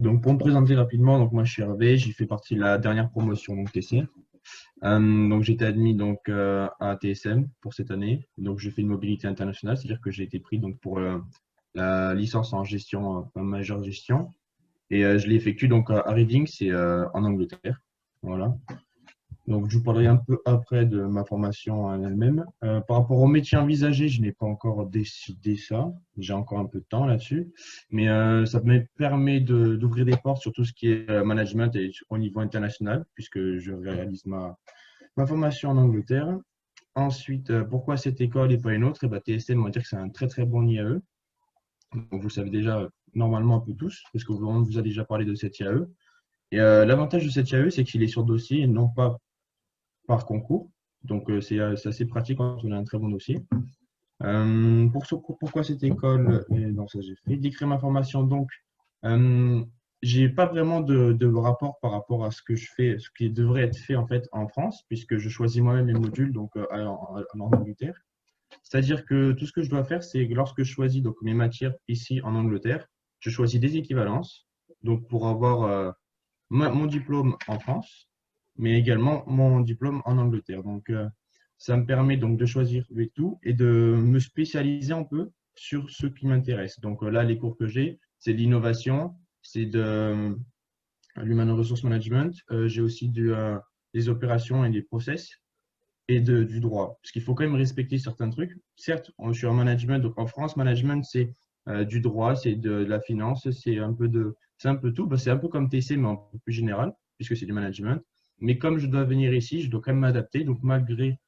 Donc, pour me présenter rapidement, donc moi je suis Hervé, j'ai fait partie de la dernière promotion donc TC. Donc j'étais admis donc à TSM pour cette année. Donc j'ai fait une mobilité internationale, c'est-à-dire que j'ai été pris donc pour la licence en gestion, en majeure gestion, et je l'ai effectue donc à Reading, c'est en Angleterre. Voilà. Donc, je vous parlerai un peu après de ma formation en elle-même. Par rapport au métier envisagé, je n'ai pas encore décidé ça. J'ai encore un peu de temps là-dessus. Mais ça me permet d'ouvrir des portes sur tout ce qui est management et au niveau international, puisque je réalise ma formation en Angleterre. Ensuite, pourquoi cette école et pas une autre? Eh ben, TSM, on va dire que c'est un très très bon IAE. Donc, vous le savez déjà normalement un peu tous, parce qu'on vous a déjà parlé de cet IAE. Et l'avantage de cet IAE, c'est qu'il est sur dossier et non pas par concours. Donc, c'est assez pratique quand on a un très bon dossier. Pourquoi cette école? Non, ça j'ai fait. Décrire ma formation. Donc, euh, j'ai pas vraiment de rapport par rapport à ce que je fais, ce qui devrait être fait en fait en France, puisque je choisis moi-même mes modules donc en Angleterre. C'est-à-dire que tout ce que je dois faire, c'est que lorsque je choisis donc mes matières ici en Angleterre, je choisis des équivalences. Donc, pour avoir mon diplôme en France, mais également mon diplôme en Angleterre. Donc, ça me permet donc de choisir et tout et de me spécialiser un peu sur ce qui m'intéresse. Donc là, les cours que j'ai, c'est de l'innovation, c'est de l'human resource management. J'ai aussi des opérations et des process et du droit. Parce qu'il faut quand même respecter certains trucs. Certes, je suis en management, donc en France, management, c'est du droit, c'est de la finance, c'est un peu tout. Bah, c'est un peu comme TC, mais un peu plus général, puisque c'est du management. Mais comme je dois venir ici, je dois quand même m'adapter. Donc, malgré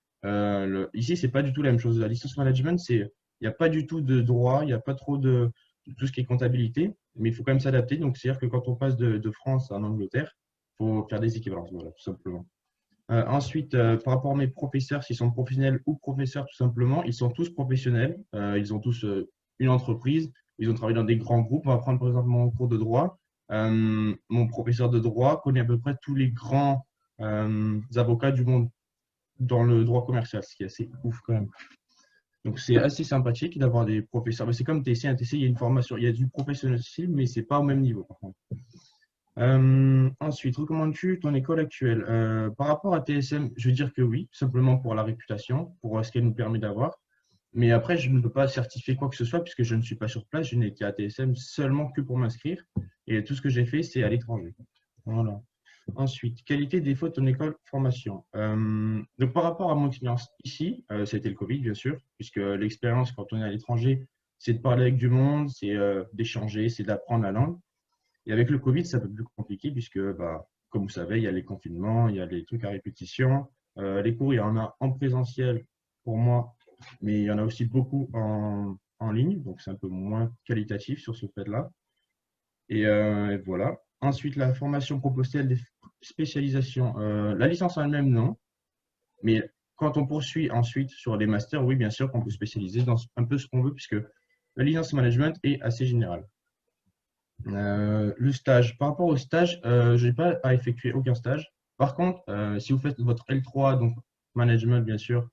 ici, c'est pas du tout la même chose. La licence management, il n'y a pas du tout de droit, il n'y a pas trop de tout ce qui est comptabilité, mais il faut quand même s'adapter. Donc, c'est-à-dire que quand on passe de France en Angleterre, il faut faire des équivalences, voilà, tout simplement. Ensuite, par rapport à mes professeurs, s'ils sont professionnels ou professeurs tout simplement, ils sont tous professionnels. Ils ont tous une entreprise. Ils ont travaillé dans des grands groupes. On va prendre par exemple mon cours de droit. Mon professeur de droit connaît à peu près tous les grands avocats du monde dans le droit commercial, ce qui est assez ouf quand même. Donc c'est assez sympathique d'avoir des professeurs. Mais c'est comme TC, un TC, il y a une formation, il y a du professionnalisme, mais c'est pas au même niveau par contre. Ensuite, recommandes-tu ton école actuelle? Par rapport à TSM, je veux dire que oui, simplement pour la réputation, pour ce qu'elle nous permet d'avoir. Mais après, je ne peux pas certifier quoi que ce soit puisque je ne suis pas sur place. Je n'ai été à TSM seulement que pour m'inscrire. Et tout ce que j'ai fait, c'est à l'étranger. Voilà. Ensuite, qualité, défaut de ton école, formation. Donc, par rapport à mon expérience ici, ça a été le Covid, bien sûr, puisque l'expérience quand on est à l'étranger, c'est de parler avec du monde, c'est d'échanger, c'est d'apprendre la langue. Et avec le Covid, c'est un peu plus compliqué puisque, bah, comme vous savez, il y a les confinements, il y a les trucs à répétition. Les cours, il y en a en présentiel pour moi, mais il y en a aussi beaucoup en ligne, donc c'est un peu moins qualitatif sur ce fait-là. Et voilà. Ensuite, la formation proposée, des spécialisations. La licence en elle-même, non. Mais quand on poursuit ensuite sur les masters, oui, bien sûr qu'on peut spécialiser dans un peu ce qu'on veut puisque la licence management est assez générale. Le stage. Par rapport au stage, je n'ai pas à effectuer aucun stage. Par contre, si vous faites votre L3, donc management bien sûr,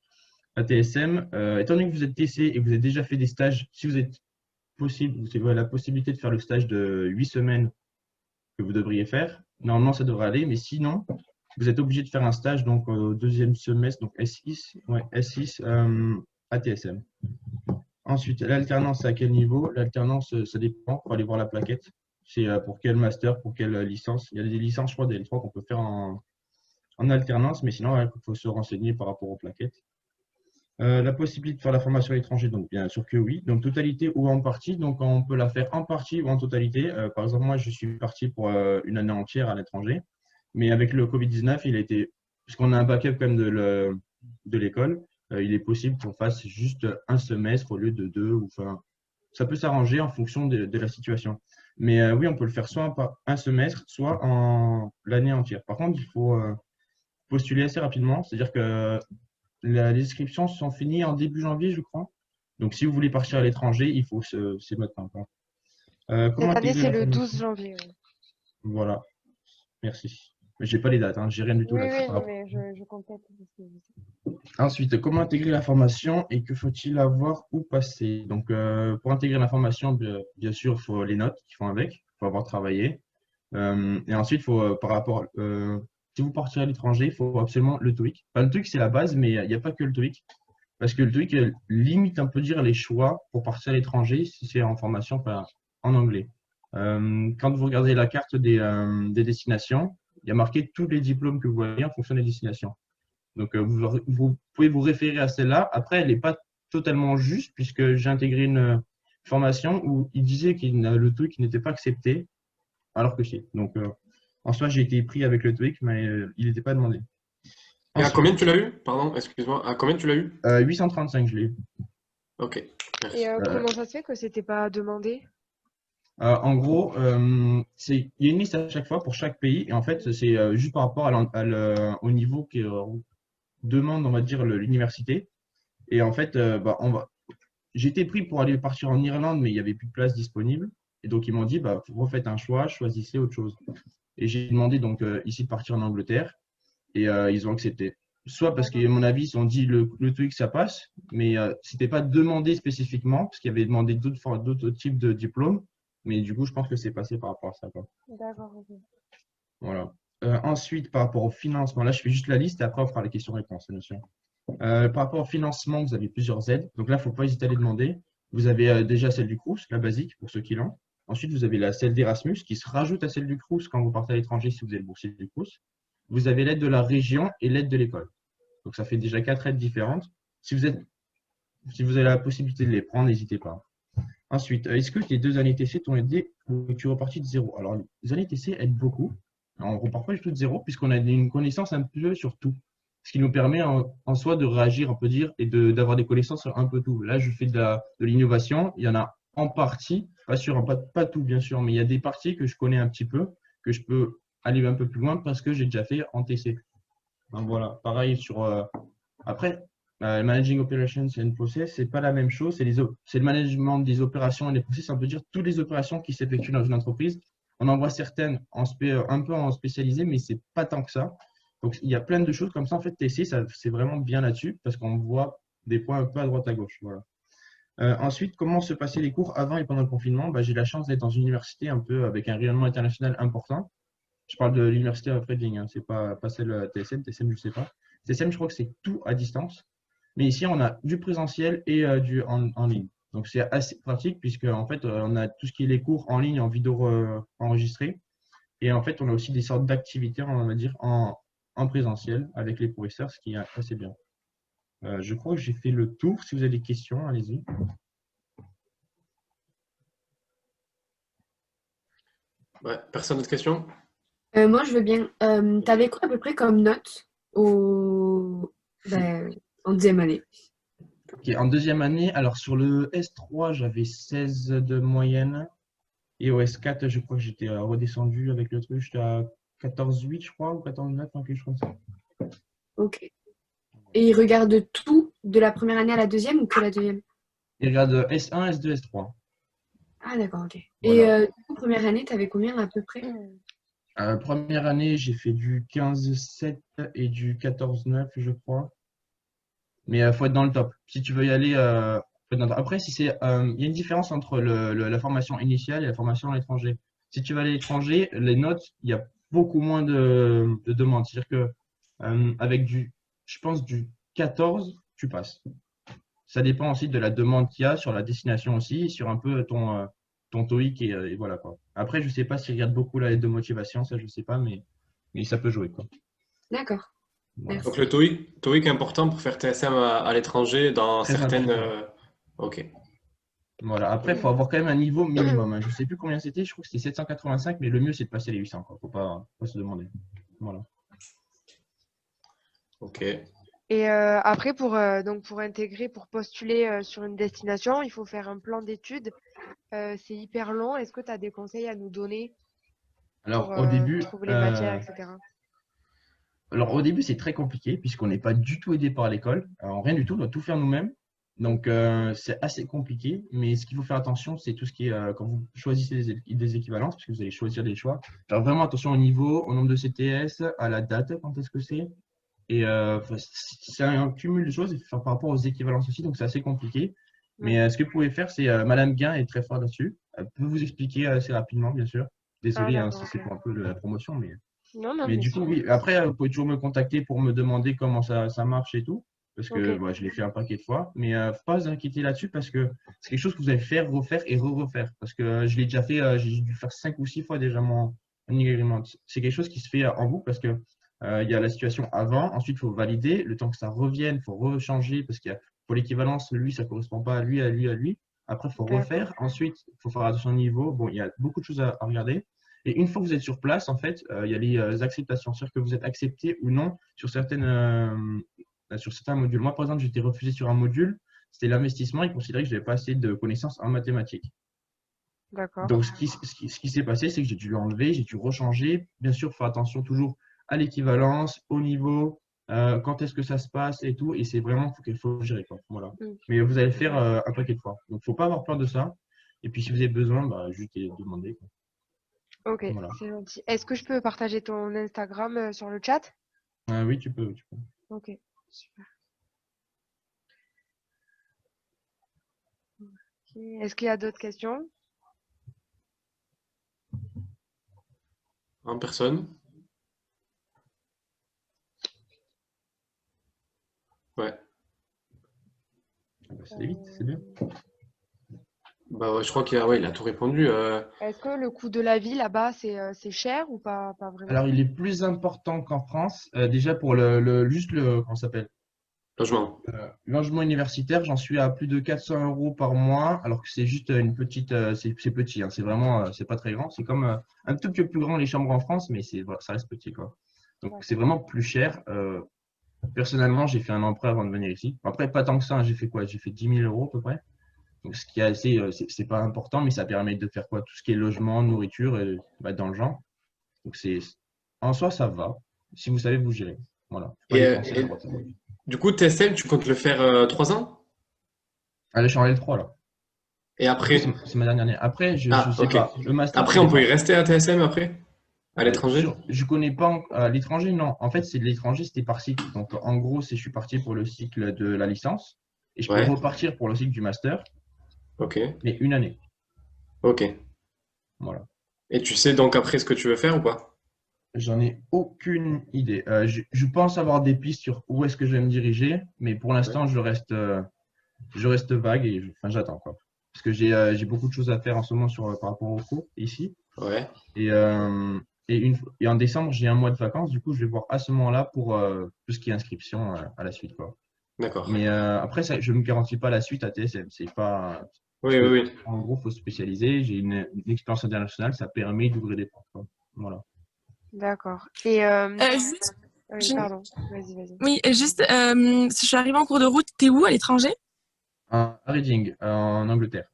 à TSM, étant donné que vous êtes TC et que vous avez déjà fait des stages, si vous êtes possible, vous avez la possibilité de faire le stage de 8 semaines que vous devriez faire, normalement ça devrait aller, mais sinon, vous êtes obligé de faire un stage donc au deuxième semestre, donc S6, ouais, S6 à TSM. Ensuite, l'alternance, c'est à quel niveau? L'alternance, ça dépend. Il faut aller voir la plaquette. C'est pour quel master, pour quelle licence. Il y a des licences, je crois, des L3 qu'on peut faire en alternance, mais sinon, il faut se renseigner par rapport aux plaquettes. La possibilité de faire la formation à l'étranger, donc bien sûr que oui. Donc, totalité ou en partie. Donc, on peut la faire en partie ou en totalité. Par exemple, moi, je suis parti pour une année entière à l'étranger. Mais avec le Covid-19, il a été, puisqu'on a un backup quand même de l'école, il est possible qu'on fasse juste un semestre au lieu de deux. Ou, enfin, ça peut s'arranger en fonction de la situation. Mais oui, on peut le faire soit un semestre, soit en l'année entière. Par contre, il faut postuler assez rapidement. C'est-à-dire que les inscriptions sont finies en début janvier, je crois. Donc, si vous voulez partir à l'étranger, il faut c'est maintenant, quoi. Comment Cette année, intégrer c'est la le formation? 12 janvier. Ouais. Voilà, merci. Mais j'ai pas les dates, hein, j'ai rien du tout Oui, là. oui, non, mais je complète. Ensuite, comment intégrer la formation et que faut-il avoir ou passer? Donc, pour intégrer la formation, bien sûr, il faut les notes qui vont avec, il faut avoir travaillé. Et ensuite, faut, par rapport, si vous partez à l'étranger, il faut absolument le TOEIC. Enfin, le TOEIC, c'est la base, mais il n'y a pas que le TOEIC. Parce que le TOEIC limite un peu dire les choix pour partir à l'étranger si c'est en formation, enfin, en anglais. Quand vous regardez la carte des destinations, il y a marqué tous les diplômes que vous voyez en fonction des destinations. Donc, vous pouvez vous référer à celle-là. Après, elle n'est pas totalement juste puisque j'ai intégré une formation où il disait que le TOEIC n'était pas accepté, alors que si. Donc, en soi, j'ai été pris avec le TOEIC, mais il n'était pas demandé. Et à combien Ensuite, tu l'as eu? Pardon, excuse-moi. À combien tu l'as eu? 835, je l'ai eu. Ok, Et merci. comment ça se fait que c'était pas demandé? En gros, il y a une liste à chaque fois pour chaque pays, et en fait, c'est juste par rapport au niveau qui demande, on va dire, l'université. Et en fait, j'ai été pris pour aller partir en Irlande, mais il n'y avait plus de place disponible. Et donc, ils m'ont dit, bah, refaites un choix, choisissez autre chose. Et j'ai demandé donc ici de partir en Angleterre, et ils ont accepté. Soit parce qu'à D'accord. mon avis, ils ont dit le TOEIC, ça passe, mais c'était pas demandé spécifiquement, parce qu'il y avait demandé d'autres types de diplômes. Mais du coup, je pense que c'est passé par rapport à ça, quoi. D'accord, ok. Voilà. Ensuite, par rapport au financement, là, je fais juste la liste et après, on fera les questions-réponses, bien sûr. Par rapport au financement, vous avez plusieurs aides. Donc là, il ne faut pas hésiter à les demander. Vous avez déjà celle du Crous, la basique, pour ceux qui l'ont. Ensuite, vous avez celle d'Erasmus qui se rajoute à celle du Crous quand vous partez à l'étranger si vous êtes boursier du Crous. Vous avez l'aide de la région et l'aide de l'école. Donc ça fait déjà 4 aides différentes. Si vous avez la possibilité de les prendre, n'hésitez pas. Ensuite, est-ce que tes 2 années TC t'ont aidé ou tu es reparti de zéro? Alors, les années TC aident beaucoup. On ne repart pas du tout de zéro puisqu'on a une connaissance un peu sur tout. Ce qui nous permet en soi de réagir, on peut dire, et d'avoir des connaissances sur un peu tout. Là, je fais de l'innovation. Il y en a en partie, pas sûr, pas tout bien sûr, mais il y a des parties que je connais un petit peu, que je peux aller un peu plus loin parce que j'ai déjà fait en TC. Donc voilà, pareil sur. Après, Managing Operations and Process, c'est pas la même chose. C'est le management des opérations et des process. On peut dire toutes les opérations qui s'effectuent dans une entreprise. On en voit certaines un peu en spécialisé, mais c'est pas tant que ça. Donc, il y a plein de choses comme ça. En fait, TC, c'est vraiment bien là-dessus parce qu'on voit des points un peu à droite à gauche. Voilà. Ensuite, comment se passaient les cours avant et pendant le confinement? J'ai la chance d'être dans une université un peu avec un rayonnement international important. Je parle de l'université à Reading, hein, c'est pas celle TSM. TSM, je ne sais pas. TSM, je crois que c'est tout à distance. Mais ici, on a du présentiel et du en ligne. Donc, c'est assez pratique puisque en fait, on a tout ce qui est les cours en ligne, en vidéo enregistré. Et en fait, on a aussi des sortes d'activités, on va dire, en présentiel avec les professeurs, ce qui est assez bien. Je crois que j'ai fait le tour. Si vous avez des questions, allez-y. Ouais, personne d'autre question? Moi, je veux bien. T'avais quoi à peu près comme note en deuxième année? Ok, en deuxième année, alors sur le S3, j'avais 16 de moyenne. Et au S4, je crois que j'étais redescendu avec le truc, j'étais à 14,8, je crois, ou 14,9, quelque chose comme ça. Ok. Et ils regardent tout de la première année à la deuxième ou que la deuxième? Et regarde S1, S2, S3. Ah, d'accord, ok. Et Voilà. du coup, première année, t'avais combien à peu près? Première année, j'ai fait du 15,7 et du 14,9, je crois. Mais il faut être dans le top. Si tu veux y aller, faut être dans le top. Après, il y a une différence entre la formation initiale et la formation à l'étranger. Si tu vas à l'étranger, les notes, il y a beaucoup moins de demandes. C'est-à-dire que avec je pense, du 14, tu passes. Ça dépend aussi de la demande qu'il y a sur la destination aussi, sur un peu ton TOEIC et voilà quoi. Après, je sais pas s'il regarde beaucoup la lettre de motivation, ça je sais pas, mais ça peut jouer quoi. D'accord, Voilà. Donc merci. le TOEIC est important pour faire TSM à l'étranger dans Très certaines. important. Ok. Voilà. Après, il faut avoir quand même un niveau minimum, hein. Je sais plus combien c'était, je crois que c'était 785, mais le mieux c'est de passer les 800 quoi. Faut pas se demander. Voilà. Ok. Et après, donc pour intégrer, pour postuler sur une destination, il faut faire un plan d'études. C'est hyper long. Est-ce que tu as des conseils à nous donner pour Alors au début, trouver les matières, etc. c'est très compliqué puisqu'on n'est pas du tout aidé par l'école. Alors, rien du tout, on doit tout faire nous-mêmes. Donc, c'est assez compliqué. Mais ce qu'il faut faire attention, c'est tout ce qui est quand vous choisissez des équivalences, parce que vous allez choisir des choix. Faire vraiment attention au niveau, au nombre de CTS, à la date, quand est-ce que c'est. Et enfin, c'est un cumul de choses par rapport aux équivalences aussi. Donc, c'est assez compliqué. Mais Ouais. ce que vous pouvez faire, c'est Madame Guin est très forte là-dessus. Elle peut vous expliquer assez rapidement, bien sûr. Désolé hein, d'accord, si ok. c'est pour un peu la promotion, Non, non, mais mais du coup, c'est oui. Après, vous pouvez toujours me contacter pour me demander comment ça marche et tout, parce ok, que ouais, je l'ai fait un paquet de fois. Mais faut pas vous inquiéter là-dessus parce que c'est quelque chose que vous allez faire, refaire et re-refaire. Parce que je l'ai déjà fait, j'ai dû faire 5 ou 6 fois déjà mon agreement. C'est quelque chose qui se fait en boucle parce que il y a la situation avant, ensuite il faut valider, le temps que ça revienne, il faut rechanger parce qu'il y a pour l'équivalence, lui, ça correspond pas à lui, à lui, à lui. Après, il faut d'accord, refaire. Ensuite, il faut faire attention au niveau. Bon, il y a beaucoup de choses à regarder. Et une fois que vous êtes sur place, en fait, il y a les acceptations, c'est-à-dire que vous êtes accepté ou non sur certains modules. Moi, par exemple, j'ai été refusé sur un module, c'était l'investissement, ils considéraient que je n'avais pas assez de connaissances en mathématiques. d'accord, Donc, ce qui s'est passé, c'est que j'ai dû l'enlever, j'ai dû rechanger. Bien sûr, faire attention toujours à l'équivalence, au niveau, quand est-ce que ça se passe et tout. Et c'est vraiment qu'il faut gérer, quoi. Voilà. mm, Mais vous allez le faire d'accord. un paquet de fois. Donc, il ne faut pas avoir peur de ça. Et puis, si vous avez besoin, bah, juste demander, quoi. Ok, Voilà. c'est gentil. Est-ce que je peux partager ton Instagram sur le chat? Oui, tu peux. Tu peux. Ok, super. Ok. Est-ce qu'il y a d'autres questions? En personne? Ouais. Ah bah, c'est vite, c'est bien. Bah ouais, je crois il a tout répondu. Est-ce que le coût de la vie là-bas, c'est cher ou pas vraiment? Alors, il est plus important qu'en France. Déjà, pour juste comment ça s'appelle? Logement. Logement universitaire, j'en suis à plus de 400 euros par mois, alors que c'est juste une petite, c'est petit, hein, c'est vraiment, c'est pas très grand. C'est comme un tout petit peu plus grand les chambres en France, mais voilà, ça reste petit, quoi. Donc, c'est D'accord. vraiment plus cher. Personnellement, j'ai fait un emprunt avant de venir ici. Après, pas tant que ça, hein, j'ai fait quoi? J'ai fait 10 000 euros à peu près. Donc, ce qui est assez, c'est pas important, mais ça permet de faire quoi? Tout ce qui est logement, nourriture, et, bah, dans le genre. Donc, en soi, ça va. Si vous savez vous gérer. Voilà. Faut pas Et, dépenser à droite à gauche. du coup, TSM, tu comptes le faire 3 ans? Allez, je suis en L3 là. Et Du coup, c'est après? c'est ma dernière année. Après, je Ah, sais ok. pas. Le master, ça Après, on peut y dépend. rester à TSM après? À l'étranger? Je connais pas à l'étranger, non. En fait, c'est de l'étranger, c'était par cycle. Donc, en gros, je suis parti pour le cycle de la licence et je peux Ouais. repartir pour le cycle du master, Ok. mais une année. Ok. Voilà. Et tu sais donc après ce que tu veux faire ou pas? J'en ai aucune idée. Je pense avoir des pistes sur où est-ce que je vais me diriger, mais pour Ouais. l'instant, je reste vague et enfin, j'attends quoi. Parce que j'ai beaucoup de choses à faire en ce moment par rapport aux cours ici. Ouais. Et, et en décembre, j'ai un mois de vacances. Du coup, je vais voir à ce moment-là pour tout ce qui est inscription à la suite, quoi. D'accord. Mais après, ça, je ne me garantis pas la suite à TSM. C'est pas. Parce Oui, oui, que, oui. en gros, il faut se spécialiser. J'ai une expérience internationale, ça permet d'ouvrir des portes, quoi. Voilà. D'accord. Et Juste, oui, j'ai une- pardon. Vas-y, vas-y. oui, juste, si je suis arrivée en cours de route, t'es où à l'étranger? À Reading, en Angleterre.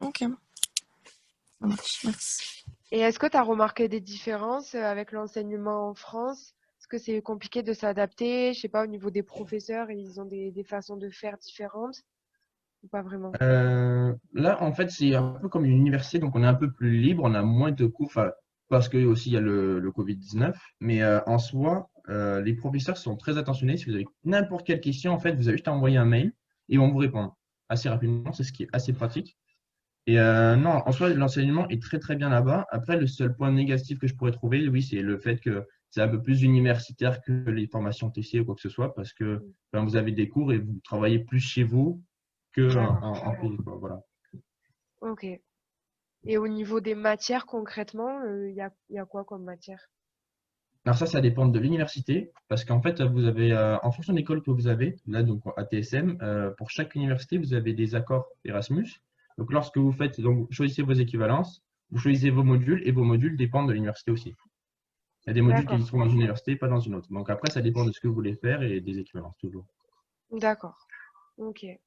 Ok, ça marche, merci. Et est-ce que tu as remarqué des différences avec l'enseignement en France? Est-ce que c'est compliqué de s'adapter? Je sais pas, au niveau des professeurs, ils ont des façons de faire différentes ou pas vraiment? Là, en fait, c'est un peu comme une université, donc on est un peu plus libre, on a moins de cours, enfin, parce que aussi il y a le Covid-19, mais en soi, les professeurs sont très attentionnés. Si vous avez n'importe quelle question, en fait, vous avez juste à envoyer un mail et ils vont vous répondre assez rapidement, c'est ce qui est assez pratique. Et non, en soi, l'enseignement est très très bien là-bas. Après, le seul point négatif que je pourrais trouver, oui, c'est le fait que c'est un peu plus universitaire que les formations TC ou quoi que ce soit, parce que Mm. ben, vous avez des cours et vous travaillez plus chez vous que D'accord. en pays, quoi, voilà. Ok. Et au niveau des matières, concrètement, il y a quoi comme matière? Alors ça dépend de l'université, parce qu'en fait, vous avez, en fonction de l'école que vous avez, là donc à TSM, pour chaque université, vous avez des accords Erasmus. Donc lorsque vous faites, donc vous choisissez vos équivalences, vous choisissez vos modules, et vos modules dépendent de l'université aussi. Il y a des modules qui D'accord. se trouvent dans une université, pas dans une autre. Donc après, ça dépend de ce que vous voulez faire et des équivalences toujours. D'accord. Ok. Et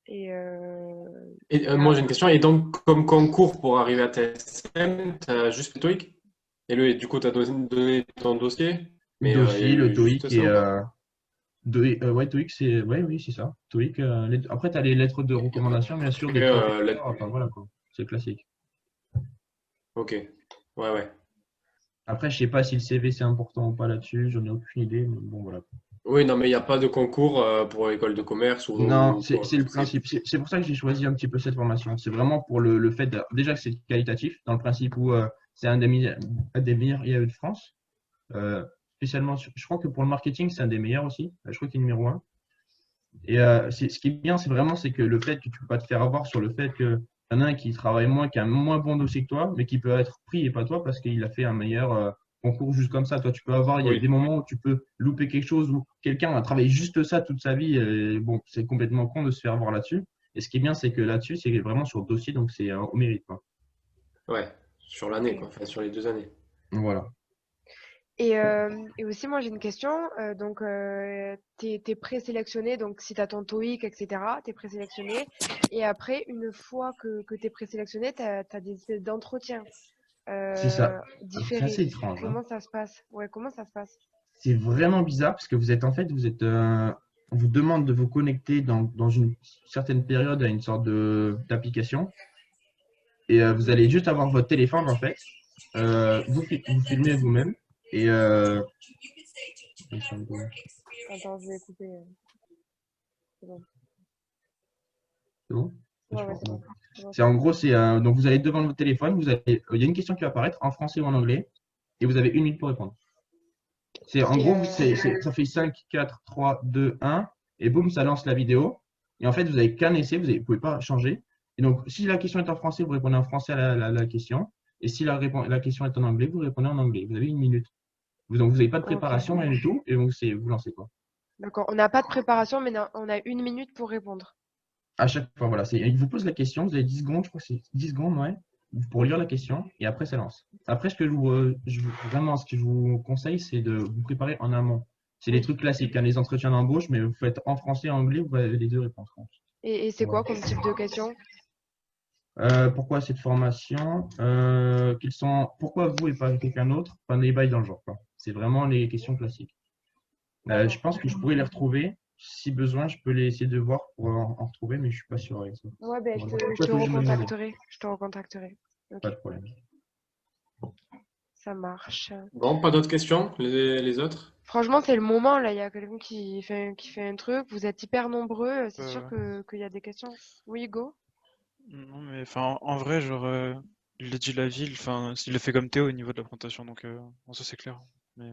Et moi ah, j'ai une question. Et donc comme concours pour arriver à TSM, t'as juste le TOEIC? Et du coup t'as donné ton dossier, mais il y a Dossier, le eu juste TOEIC ça et ou pas? ouais, TOEIC, ouais, oui, c'est ça. TOEIC, après, tu as les lettres de Et recommandation, bien sûr, des après, professeurs. Enfin voilà quoi. C'est classique. ok. Ouais, ouais. Après, je sais pas si le CV c'est important ou pas là-dessus, j'en ai aucune idée, mais bon voilà. Oui, non, mais il n'y a pas de concours pour l'école de commerce Non, ou c'est le principe. C'est pour ça que j'ai choisi un petit peu cette formation. C'est vraiment pour le fait déjà que c'est qualitatif, dans le principe où c'est un des meilleurs IAE de France. Spécialement, je crois que pour le marketing, c'est un des meilleurs aussi. Je crois qu'il est numéro un. Et ce qui est bien, c'est que le fait que tu ne peux pas te faire avoir sur le fait qu'il y en a un qui travaille moins, qui a un moins bon dossier que toi, mais qui peut être pris et pas toi parce qu'il a fait un meilleur concours juste comme ça. Toi, tu peux avoir, il y a Oui, des moments où tu peux louper quelque chose où quelqu'un a travaillé juste ça toute sa vie. Et bon, c'est complètement con de se faire avoir là-dessus. Et ce qui est bien, c'est que là-dessus, c'est vraiment sur le dossier, donc c'est au mérite, quoi. ouais, sur l'année, Ok. quoi, enfin sur les 2 années. Voilà. Et aussi, moi, j'ai une question. Donc, t'es présélectionné. Donc, si tu as ton TOEIC, etc., tu es présélectionné. Et après, une fois que tu es présélectionné, tu as des espèces d'entretiens C'est ça. Alors, c'est différés. assez étrange, hein. Comment ça se passe? Ouais, comment ça se passe? C'est vraiment bizarre parce que vous êtes en fait, on vous demande de vous connecter dans une certaine période à une sorte d'application et vous Mhm. allez juste avoir votre téléphone en fait. Vous filmez vous-même et Attends, je vais couper. C'est bon. c'est bon? Je Ouais, ouais, crois. c'est Bon. bon. C'est bon, C'est c'est en bon. gros, donc vous allez devant votre téléphone, il y a une question qui va apparaître en français ou en anglais et vous avez 1 minute pour répondre. C'est en Et gros, ça fait 5, 4, 3, 2, 1 et boum, ça lance la vidéo. Et en fait, vous avez qu'un essai, vous ne pouvez pas changer. Et donc, si la question est en français, vous répondez en français à la question. Et si la question est en anglais, vous répondez en anglais. Vous avez 1 minute. Donc, vous n'avez pas de ok, préparation, rien du tout. Et donc, vous lancez quoi. d'accord. On n'a pas de préparation, mais on a 1 minute pour répondre. À chaque fois, voilà. Il vous pose la question, vous avez 10 secondes, je crois que c'est 10 secondes, ouais, pour lire la question. Et après, ça lance. Après, vraiment, ce que je vous conseille, c'est de vous préparer en amont. C'est les Oui. trucs classiques, hein, les entretiens d'embauche, mais vous faites en français et en anglais, vous avez les deux réponses. Et c'est Voilà. quoi comme type de question? Pourquoi cette formation? Pourquoi vous et pas quelqu'un d'autre? Enfin, des bails dans le genre, quoi. C'est vraiment les questions classiques. Je D'accord. pense que je pourrais les retrouver. Si besoin, je peux les essayer de voir pour en retrouver, mais je suis pas sûr avec ça. Ouais, ben, Voilà. je Pourquoi te faut juste me demander? recontacterai. Je te recontacterai. Pas Ok, de problème. ça marche. Bon, pas d'autres questions, les autres? Franchement, c'est le moment, là. Il y a quelqu'un qui fait un truc. Vous êtes hyper nombreux. C'est sûr Ouais. qu'il y a des questions. Oui, go. Non, mais enfin, en vrai, genre, il a dit la ville, enfin, il le fait comme Théo au niveau de la présentation, donc bon, ça c'est clair. Mais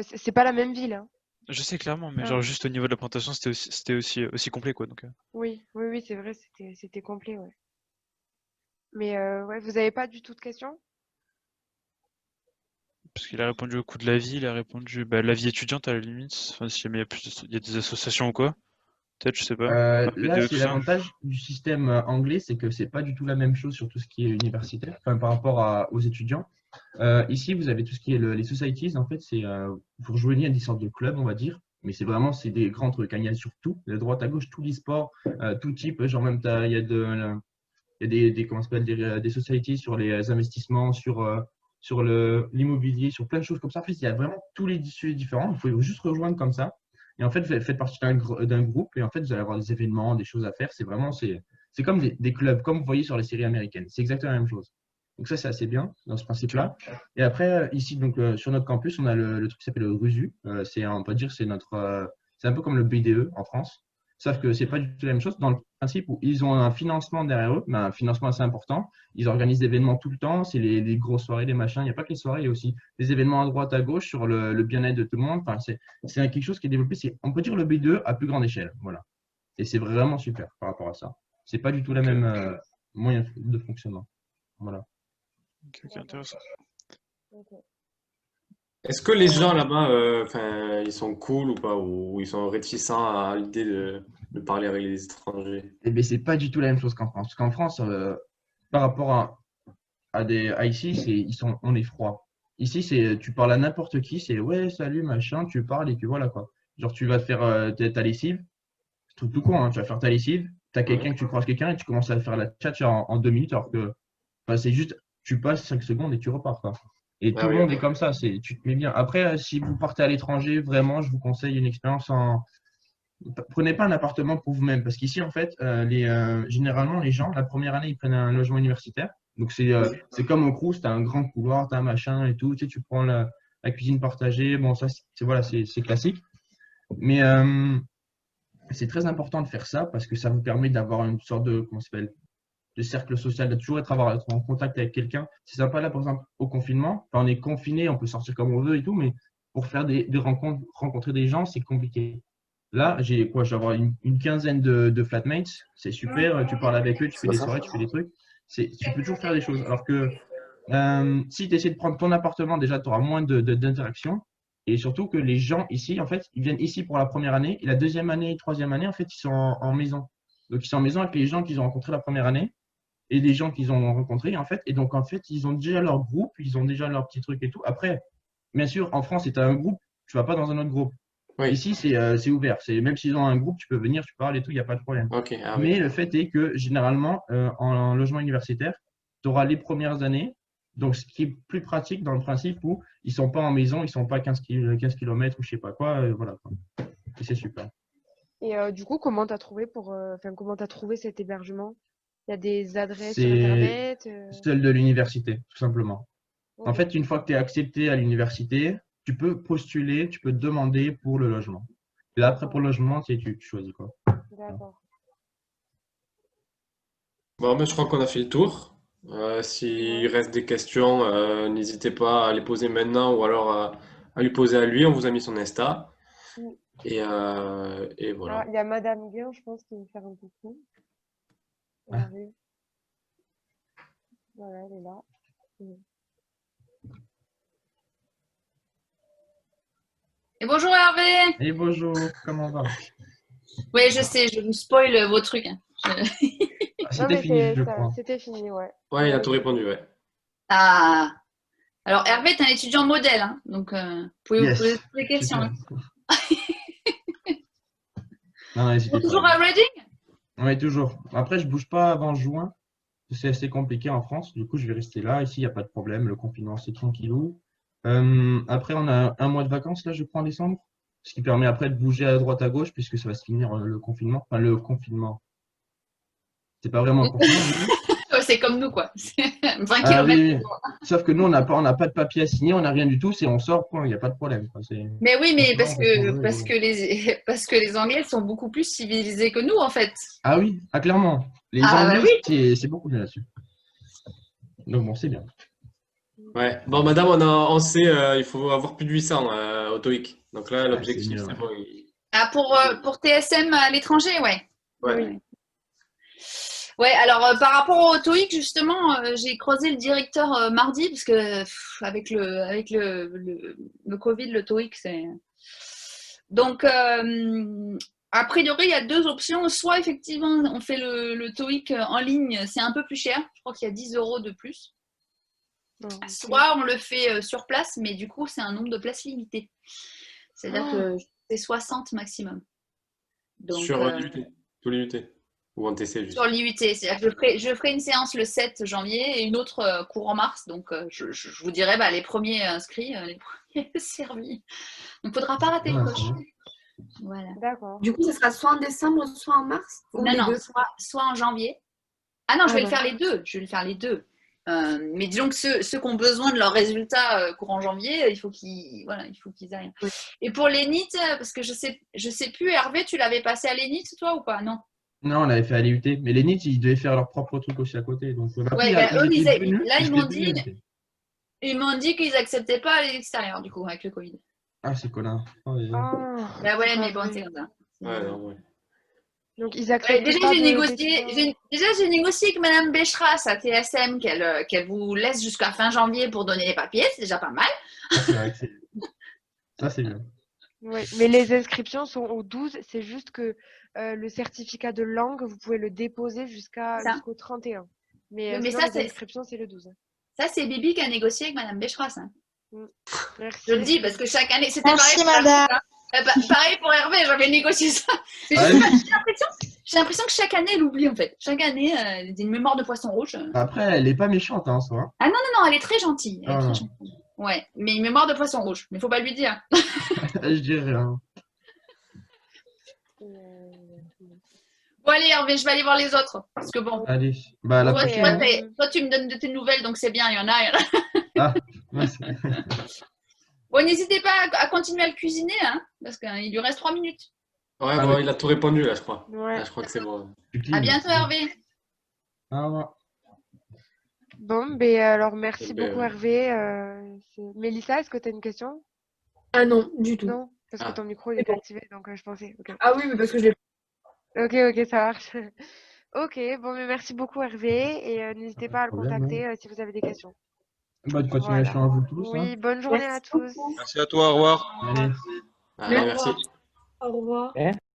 C'est pas la même ville, hein. je sais clairement, mais Ah, genre juste au niveau de la présentation, c'était aussi complet, quoi. Donc, oui, oui, oui, c'est vrai. C'était complet, ouais. Mais ouais, vous avez pas du tout de questions? parce qu'il a répondu au coût de la vie, il a répondu bah, la vie étudiante à la limite, enfin, si jamais il y a des associations ou quoi, peut-être, je sais pas, Là, RPDE, c'est tout ça. l'avantage du système anglais, c'est que c'est pas du tout la même chose sur tout ce qui est universitaire, enfin, par rapport aux étudiants. Ici, vous avez tout ce qui est les societies. En fait, vous rejoignez à des sortes de clubs, on va dire, mais c'est des grands trucs, hein. Il y a sur tout, de droite à gauche, tous les sports, tout type. Genre même, il y a comment ça s'appelle, des societies sur les investissements, sur l'immobilier, sur plein de choses comme ça. En fait, il y a vraiment tous les sujets différents. Il faut juste rejoindre comme ça. Et en fait, vous faites partie d'un groupe et en fait, vous allez avoir des événements, des choses à faire. C'est comme des clubs, comme vous voyez sur les séries américaines. C'est exactement la même chose. Donc ça, c'est assez bien dans ce Ok. principe-là. Et après, ici, donc, sur notre campus, on a le truc qui s'appelle le RUSU. On peut dire, c'est un peu comme le BDE en France. Sauf que c'est pas du tout la même chose dans le principe où ils ont un financement derrière eux, mais un financement assez important. Ils organisent des événements tout le temps. C'est les grosses soirées, les machins. Il n'y a pas que les soirées, il y a aussi des événements à droite, à gauche sur le bien-être de tout le monde. Enfin, c'est quelque chose qui est développé. On peut dire le B2 à plus grande échelle. Voilà. Et c'est vraiment super par rapport à ça. C'est pas du tout la Ok, même moyen de fonctionnement. Voilà. ok, intéressant. Ok. Est-ce que les gens là-bas, enfin, ils sont cool ou pas, ou ils sont réticents à l'idée de parler avec les étrangers? Et bien, c'est pas du tout la même chose qu'en France. Parce qu'en France, par rapport à ici, on est froid. Ici, tu parles à n'importe qui, c'est ouais, salut, machin, tu parles et puis voilà quoi. Genre, tu vas te faire ta lessive, tout con, hein, tu vas faire ta lessive, tu as Ouais. quelqu'un que tu croises quelqu'un et tu commences à faire la tchatch en 2 minutes, alors que enfin, c'est juste, tu passes 5 secondes et tu repars quoi. Et tout Ah le oui, monde est ok. comme ça, tu te mets bien. Après, si vous partez à l'étranger, vraiment, je vous conseille une expérience prenez pas un appartement pour vous-même, parce qu'ici, en fait, généralement, les gens, la première année, ils prennent un logement universitaire. Donc, c'est comme au Crous, tu as un grand couloir, tu as un machin et tout. Tu sais, tu prends la cuisine partagée. Bon, ça, voilà, c'est classique. Mais c'est très important de faire ça parce que ça vous permet d'avoir une sorte de, comment ça s'appelle, de cercle social, de toujours être en contact avec quelqu'un. C'est sympa là, par exemple, au confinement. Enfin, on est confiné, on peut sortir comme on veut et tout, mais pour faire des rencontres, rencontrer des gens, c'est compliqué. Là, j'ai quoi? J'ai avoir une quinzaine de flatmates. C'est super. Tu parles avec eux, tu fais des soirées, tu fais des trucs. Tu peux toujours faire des choses. Alors que si tu essaies de prendre ton appartement, déjà, tu auras moins d'interactions. Et surtout que les gens ici, en fait, ils viennent ici pour la première année. Et la deuxième année, troisième année, en fait, ils sont en maison. Donc, ils sont en maison avec les gens qu'ils ont rencontrés la première année et les gens qu'ils ont rencontrés, en fait. Et donc, en fait, ils ont déjà leur groupe, ils ont déjà leur petit truc et tout. Après, bien sûr, en France, si tu as un groupe, tu vas pas dans un autre groupe. Oui. Ici, c'est ouvert. Même s'ils ont un groupe, tu peux venir, tu parles et tout, il n'y a pas de problème. Ok. Ah, Mais oui. le fait est que généralement, en logement universitaire, tu auras les premières années. Donc, ce qui est plus pratique dans le principe où ils ne sont pas en maison, ils ne sont pas 15 km ou je ne sais pas quoi. Voilà, quoi. Et c'est super. Et du coup, comment t'as trouvé comment t'as trouvé cet hébergement? Il y a des adresses sur C'est Internet? celle de l'université, tout simplement. En Ok, fait, une fois que tu es accepté à l'université, tu peux postuler, tu peux demander pour le logement. Et là, après, pour le logement, tu choisis quoi. d'accord. Bon, mais je crois qu'on a fait le tour. S'il Ouais. reste des questions, n'hésitez pas à les poser maintenant ou alors à lui poser à lui. On vous a mis son Insta. Mm. Et Ah, voilà. il y a Madame Guin, je pense, qui veut faire un coucou. Ah. Hervé. Voilà, elle est là. Mm. Et bonjour Hervé. Et bonjour, comment va? Oui, je sais, je vous spoil vos trucs, hein. Ah, Non, c'était mais fini, je ça, crois. c'était fini, ouais. Ouais, il a tout répondu, ouais. Ah. Alors Hervé est un étudiant modèle, hein, donc vous pouvez vous poser Yes, toutes les questions, super. hein. Non, n'hésitez pas. Toujours à Reading? Oui, toujours. Après, je bouge pas avant juin. C'est assez compliqué en France. Du coup, je vais rester là. Ici, il n'y a pas de problème. Le confinement, c'est tranquillou. Après, on a un mois de vacances, là, je crois, en décembre. Ce qui permet après de bouger à droite, à gauche, puisque ça va se finir le confinement. Enfin, le confinement. C'est pas vraiment un confinement, du coup. Ouais, c'est comme nous, quoi. 20 Ah km. oui, oui. Sauf que nous, on n'a pas de papier à signer, on n'a rien du tout. C'est on sort, point. Il n'y a pas de problème, quoi. Mais oui, On mais sort, on fait ce qu'on veut, et voilà. parce que les Anglais sont beaucoup plus civilisés que nous, en fait. Ah oui, ah, clairement. Les Ah bah Anglais, oui. c'est beaucoup mieux là-dessus. Donc bon, c'est bien. Ouais. Bon, madame, on sait, il faut avoir plus de 800 au TOEIC. Donc là, Ah, c'est l'objectif, mieux, c'est ouais. bon. Ah, pour TSM à l'étranger, ouais. Ouais. Oui. Ouais, alors par rapport au TOEIC, justement, j'ai croisé le directeur mardi, parce que avec le Covid, le TOEIC, c'est. Donc, a priori, il y a deux options. Soit, effectivement, on fait le TOEIC en ligne, c'est un peu plus cher. Je crois qu'il y a 10 € de plus. Ah, ok. Soit on le fait sur place, mais du coup, c'est un nombre de places limité. C'est-à-dire que c'est 60 maximum. Donc, Sur l'IUT, tous les UT. Ou en TC, juste. sur l'IUT, c'est-à-dire que je ferai une séance le 7 janvier et une autre courant mars. Donc, je vous dirai les premiers inscrits, les premiers servis. Donc, il ne faudra pas rater le Ouais, coche. c'est bien. Voilà. D'accord. Du coup, ce sera soit en décembre, soit en mars ou Non, les non, deux. soit en janvier. Ah non, je Ah, vais le d'accord. faire les deux. Je vais le faire les deux. Mais disons que ceux qui ont besoin de leurs résultats courant janvier, il faut qu'ils aillent. Oui. Et pour l'ENIT, parce que je sais plus, Hervé, tu l'avais passé à l'ENIT, toi, ou pas? Non. Non, on avait fait à l'IUT. Mais les NIT, ils devaient faire leur propre truc aussi à côté. Donc, après, Ouais, ben, ils eux, étaient venus là, et je l'ai vu à l'IUT. ils m'ont dit qu'ils acceptaient pas à l'extérieur, du coup, avec le Covid. Ah, c'est connard. Oh, les gars. Ah, Bah ouais, c'est pas mais bon, vrai. c'est comme ça. Ouais, non, ouais. Donc, ils Ouais, acceptent déjà, pas j'ai d'étudiants. négocié avec Madame Béchras à TSM qu'elle vous laisse jusqu'à fin janvier pour donner les papiers, c'est déjà pas mal. Ah, c'est vrai que ça, c'est bien. Oui, mais les inscriptions sont au 12. C'est juste que le certificat de langue, vous pouvez le déposer Ça. jusqu'au 31. Mais Mais sinon, ça, les c'est inscriptions, c'est le 12. ça, c'est Bibi qui a négocié avec Madame Béchras, hein. Merci. Je le dis parce que chaque année, c'était pareil Merci, pour Hervé, madame. hein. Pareil pour Hervé, j'avais négocié ça. Mais Ah, je sais oui. pas, j'ai l'impression que chaque année, elle oublie en fait. Chaque année, elle a une mémoire de poisson rouge. Après, elle est pas méchante, hein, ça. Hein. Ah non, non, non, elle est très gentille. Elle est Ah, très non. gentille. Ouais, mais une mémoire de poisson rouge. Mais faut pas lui dire. Je dirais rien. Bon, allez, Hervé, je vais aller voir les autres. Parce que bon, Allez, bah, à la toi, Ok, prochaine. Hein. toi, tu me donnes de tes nouvelles, donc c'est bien, il y en a. Ah, ouais, Bon, n'hésitez pas à continuer à le cuisiner, hein, parce qu'il lui reste 3 minutes. Ouais, Ah, bon, oui. il a tout répondu là, je crois. Ouais. Là, je crois que c'est bon. Tu À clean, bientôt, c'est bon. Hervé. Au revoir. Bon, ben alors merci Ben, beaucoup Hervé. Mélissa, est-ce que tu as une question? Ah non, du tout. Non, parce que Ah. ton micro il C'est était bon. activé, donc je pensais. Ok, Ah oui, mais parce que je l'ai. ok, ça marche. Ok, bon, mais merci beaucoup Hervé et n'hésitez pas à le Problème, contacter si vous avez des questions. Bonne continuation à vous tous. Hein. Oui, bonne journée à Merci tous. beaucoup. Merci à toi, au revoir. Allez. Allez, merci. Au revoir.